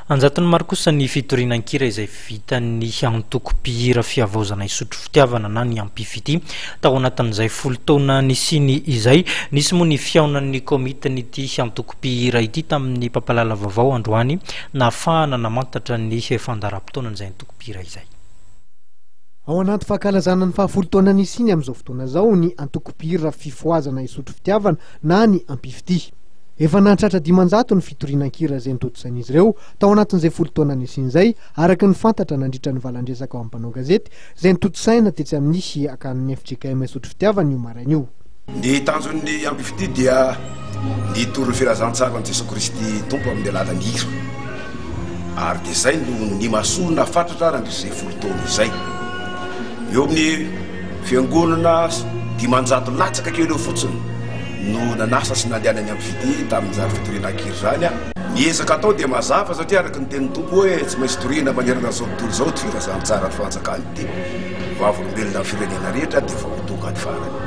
Anjatony maro kosa ny fitorinan-kira izay vitan'ny antoko-pihira fiavaozana isotro fitiavana na ny ampifity tao anatin'izay 10 taona nisiny izay. Nisy moa ny fiaonan'ny komitiny ity antoko-pihira ity tamin'ny pampalala vaovao androany nahafahana namantatra ny fandaharam-potoana izay antoko-pihira izay. Ao anaty fankalazana ny 10 taona nisiny amin'izao fotoana izao ny antoko-pihira fifoazana isotro fitiavana na ny ampifity. Efa nahatratra 500 ny fitorinan-kira izay nitotosain'izy ireo tao anatin'izay 10 taona nisiny izay, araka ny fantatra nandritra ny valandresaka ao am-panao gazety izay nitotosaina tetsy amin'ny akan'ny FJKM isotro fitiavana io maraina io. Ny tanjon'ny ampifity dia ny toro firazantsara Jesu Kristy tompo amin'ny alalan'ny hira. Ary dia izay no ny masoana fatratra nandrisizay 10 taona izay. Eo amin'ny fiangonana 500 latsaka kely eo fotsiny no nanasa sy nandehanany ampifity tamin'ny zary fitorinan-kira zany a. Miezaka atao dia mazava satria araka ny tenin'ny tompo hoe tsy maintsy toriana manerana zao tontolo zao ty firazantsara ny fanjakany ity. Vavolombelona firenena rehetra dia efa ho tonga ny farany.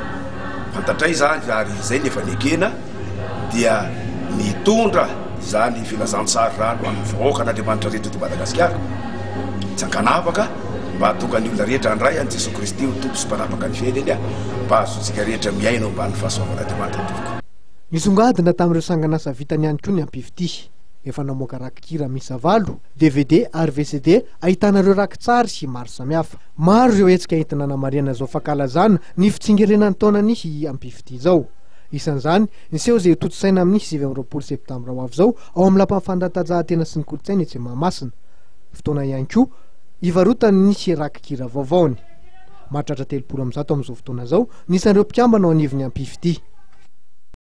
Fantatray zany ary izay nefa nekena dia mitondra izany filazantsara rano amin'ny vahoakan'Andriamanitra rehetra eto Madagasikara. Tsy hankanapaka mba hatonga ny olona rehetra handray an'i Jesu Kristy ho tompo sy mpanapaka ny fiainany a, mba ahazoantsika rehetra miaina ambany fahasoavan'Andriamanitra tompoko. Nisongadina tamin'ireo sangan'asa vitany ihany koa ny ampifity. Efa namoaka rakin-kira miisa 8, DVD ary VCD ahitana ireo rakin-tsary sy maro samihafa. Maro ireo hetsika entina namarihana izao fankalazana ny fitsingerenan'ny taona nisy ampifity izao. Isan'izany niseho izay totosaina amin'ny 9 septambra ho avy izao ao amin'ny lapan'ny fanatanjahantena sy ny kolontsaina etsy Mahamasina. Fotoana ihany koa ivarotany nisy rakin-kira vaovaony. Mahatratra 300 amin'izao fotoana izao nisan'ireo mpikambana ao anivon'ny ampifity.